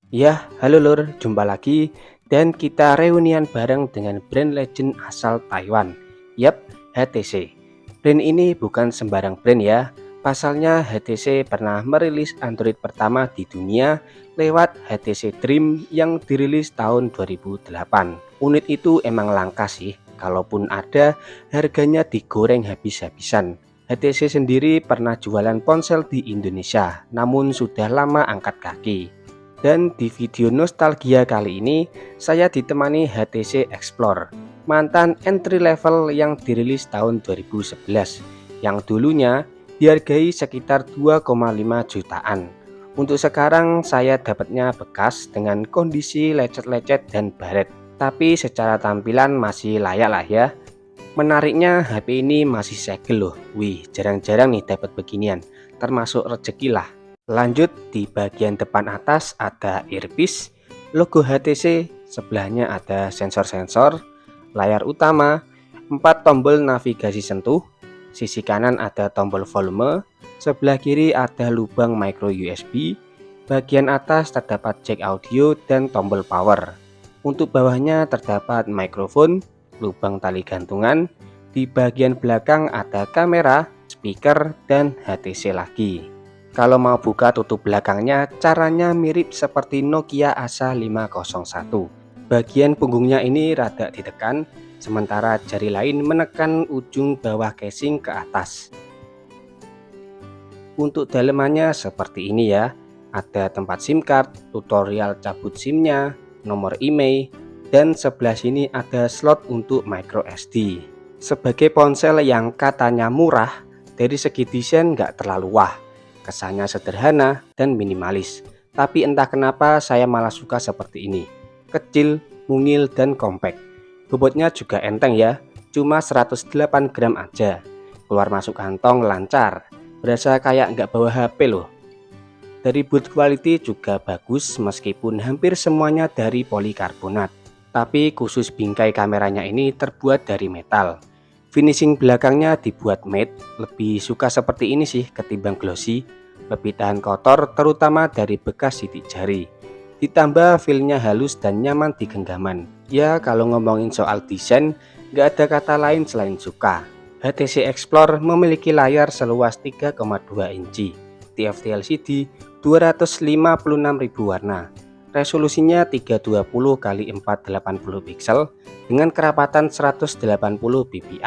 Ya, halo Lur, jumpa lagi dan kita reunian bareng dengan brand legend asal Taiwan. Yap, HTC. Brand ini bukan sembarang brand ya. Pasalnya HTC pernah merilis Android pertama di dunia lewat HTC Dream yang dirilis tahun 2008. Unit itu emang langka sih, kalaupun ada harganya digoreng habis-habisan. HTC sendiri pernah jualan ponsel di Indonesia, namun sudah lama angkat kaki. Dan di video nostalgia kali ini, saya ditemani HTC Explore, mantan entry level yang dirilis tahun 2011, yang dulunya dihargai sekitar 2,5 jutaan. Untuk sekarang saya dapatnya bekas dengan kondisi lecet-lecet dan baret, tapi secara tampilan masih layak lah ya. Menariknya HP ini masih segel loh. Wih, jarang-jarang nih dapat beginian, termasuk rezeki lah. Lanjut, di bagian depan atas ada earpiece, logo HTC, sebelahnya ada sensor-sensor, layar utama, 4 tombol navigasi sentuh, sisi kanan ada tombol volume, sebelah kiri ada lubang micro USB, bagian atas terdapat jack audio dan tombol power. Untuk bawahnya terdapat mikrofon, lubang tali gantungan, di bagian belakang ada kamera, speaker, dan HTC lagi. Kalau mau buka tutup belakangnya, caranya mirip seperti Nokia Asha 501. Bagian punggungnya ini rada ditekan, sementara jari lain menekan ujung bawah casing ke atas. Untuk dalemannya seperti ini ya, ada tempat SIM card, tutorial cabut SIM-nya, nomor IMEI, dan sebelah sini ada slot untuk micro SD. Sebagai ponsel yang katanya murah, dari segi desain nggak terlalu wah. Kesannya sederhana dan minimalis, tapi entah kenapa saya malah suka seperti ini. Kecil, mungil, dan kompak. Bobotnya juga enteng ya, cuma 108 gram aja. Keluar masuk kantong lancar, berasa kayak nggak bawa HP loh. Dari build quality juga bagus meskipun hampir semuanya dari polikarbonat. Tapi khusus bingkai kameranya ini terbuat dari metal. Finishing belakangnya dibuat matte, lebih suka seperti ini sih ketimbang glossy. Lebih tahan kotor terutama dari bekas sidik jari. Ditambah feelnya halus dan nyaman di genggaman. Ya kalau ngomongin soal desain, nggak ada kata lain selain suka. HTC Explore memiliki layar seluas 3,2 inci, TFT LCD 256.000 warna, resolusinya 320 x 480 pixel dengan kerapatan 180 ppi.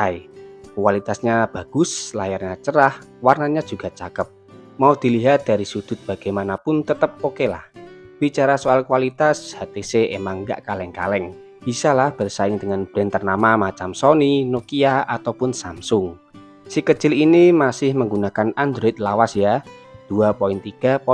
Kualitasnya bagus, layarnya cerah, warnanya juga cakep. Mau dilihat dari sudut bagaimanapun tetap oke lah. Bicara soal kualitas, HTC emang nggak kaleng-kaleng. Bisalah bersaing dengan brand ternama macam Sony, Nokia, ataupun Samsung. Si kecil ini masih menggunakan Android lawas ya, 2.3.5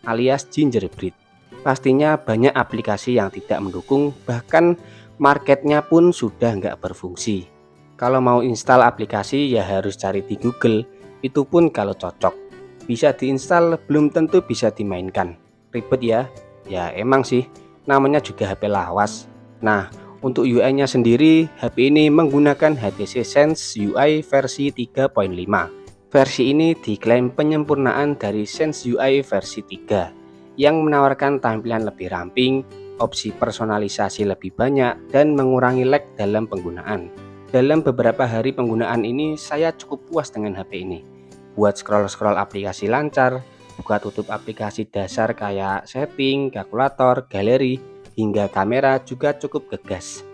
alias Gingerbread. Pastinya banyak aplikasi yang tidak mendukung, bahkan marketnya pun sudah nggak berfungsi. Kalau mau install aplikasi ya harus cari di Google, itu pun kalau cocok. Bisa diinstal belum tentu bisa dimainkan. Ribet ya? Ya emang sih, namanya juga HP lawas. Nah, untuk UI-nya sendiri, HP ini menggunakan HTC Sense UI versi 3.5. Versi ini diklaim penyempurnaan dari Sense UI versi 3 yang menawarkan tampilan lebih ramping, opsi personalisasi lebih banyak, dan mengurangi lag dalam penggunaan. Dalam beberapa hari penggunaan ini, saya cukup puas dengan HP ini. Buat scroll-scroll aplikasi lancar, buka tutup aplikasi dasar kayak setting, kalkulator, galeri, hingga kamera juga cukup gegas.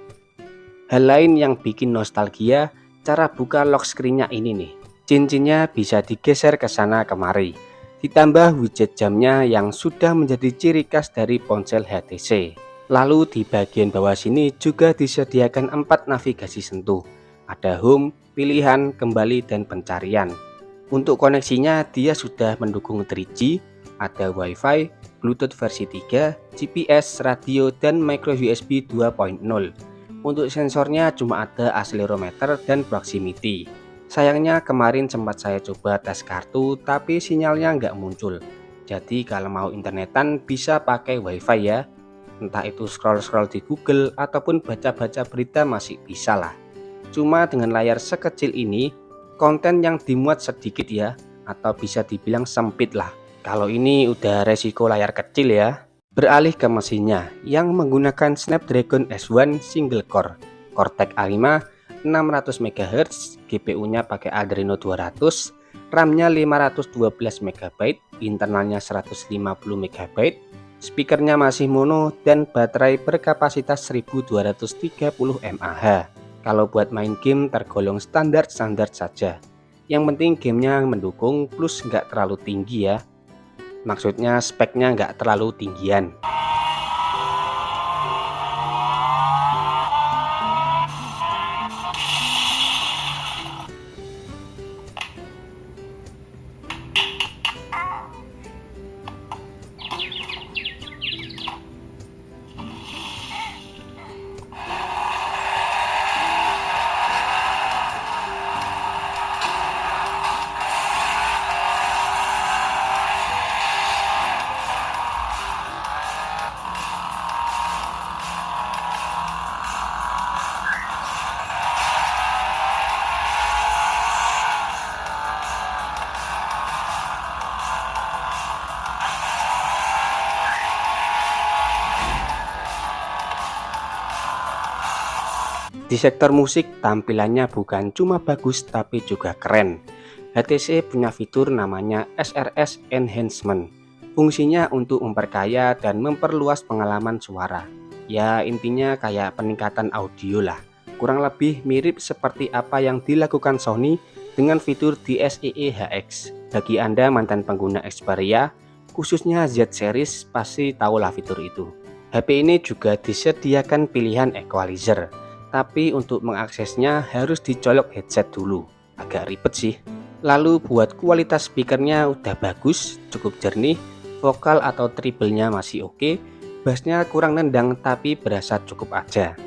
Hal lain yang bikin nostalgia, cara buka lock screen-nya ini nih. Cincinnya bisa digeser ke sana kemari. Ditambah widget jamnya yang sudah menjadi ciri khas dari ponsel HTC. Lalu di bagian bawah sini juga disediakan 4 navigasi sentuh. Ada home, pilihan, kembali, dan pencarian. Untuk koneksinya dia sudah mendukung 3G, ada WiFi, Bluetooth versi 3, GPS, radio, dan micro USB 2.0. Untuk sensornya cuma ada accelerometer dan proximity. Sayangnya kemarin sempat saya coba tes kartu tapi sinyalnya nggak muncul. Jadi kalau mau internetan bisa pakai WiFi ya. Entah itu scroll-scroll di Google ataupun baca-baca berita masih bisa lah. Cuma dengan layar sekecil ini, konten yang dimuat sedikit ya, atau bisa dibilang sempit lah. Kalau ini udah resiko layar kecil ya. Beralih ke mesinnya yang menggunakan Snapdragon S1 single core, Cortex A5 600 MHz, GPU-nya pakai Adreno 200, RAM-nya 512 MB, internalnya 150 MB, speakernya masih mono dan baterai berkapasitas 1230 mAh. Kalau buat main game tergolong standar-standar saja. Yang penting gamenya mendukung plus nggak terlalu tinggi ya. Maksudnya speknya nggak terlalu tinggian. Di sektor musik, tampilannya bukan cuma bagus tapi juga keren. HTC punya fitur namanya SRS Enhancement. Fungsinya untuk memperkaya dan memperluas pengalaman suara. Ya intinya kayak peningkatan audio lah. Kurang lebih mirip seperti apa yang dilakukan Sony dengan fitur DSEE HX. Bagi Anda mantan pengguna Xperia, khususnya Z series pasti tahulah fitur itu. HP ini juga disediakan pilihan equalizer. Tapi untuk mengaksesnya harus dicolok headset dulu, agak ribet sih. Lalu buat kualitas speakernya udah bagus, cukup jernih, vokal atau treble-nya masih oke, bassnya kurang nendang tapi berasa cukup aja.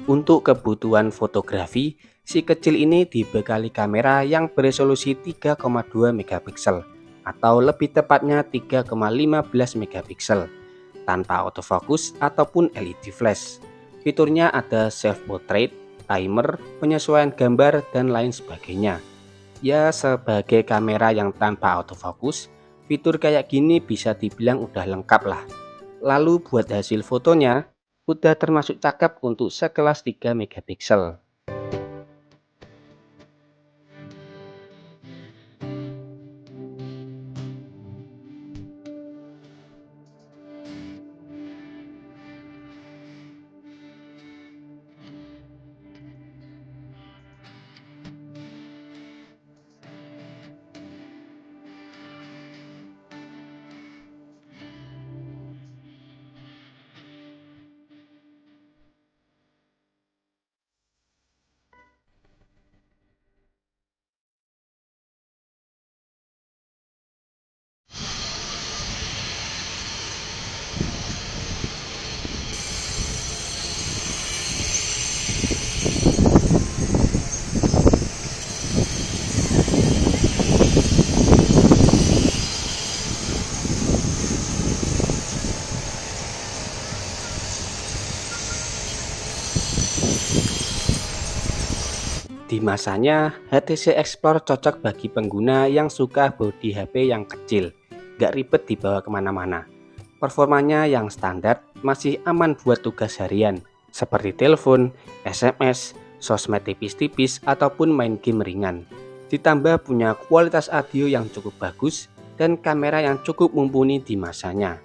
Untuk kebutuhan fotografi, si kecil ini dibekali kamera yang beresolusi 3,2 megapiksel atau lebih tepatnya 3,15 megapiksel tanpa autofocus ataupun LED flash. Fiturnya ada self portrait, timer, penyesuaian gambar dan lain sebagainya. Ya sebagai kamera yang tanpa autofocus, fitur kayak gini bisa dibilang udah lengkap lah. Lalu buat hasil fotonya udah termasuk cakep untuk sekelas 3 megapiksel. Di masanya, HTC Explore cocok bagi pengguna yang suka bodi HP yang kecil, gak ribet dibawa kemana-mana. Performanya yang standar masih aman buat tugas harian, seperti telepon, SMS, sosmed tipis-tipis, ataupun main game ringan. Ditambah punya kualitas audio yang cukup bagus dan kamera yang cukup mumpuni di masanya.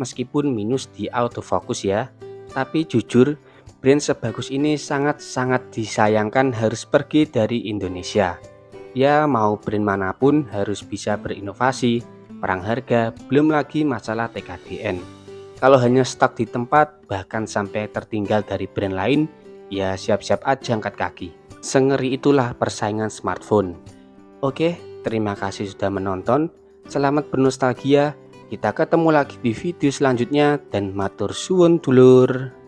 Meskipun minus di autofocus ya, tapi jujur, brand sebagus ini sangat-sangat disayangkan harus pergi dari Indonesia. Ya mau brand manapun harus bisa berinovasi, perang harga, belum lagi masalah TKDN. Kalau hanya stuck di tempat, bahkan sampai tertinggal dari brand lain, ya siap-siap aja angkat kaki. Sengeri itulah persaingan smartphone. Oke, terima kasih sudah menonton. Selamat bernostalgia. Kita ketemu lagi di video selanjutnya dan matur suwun dulur.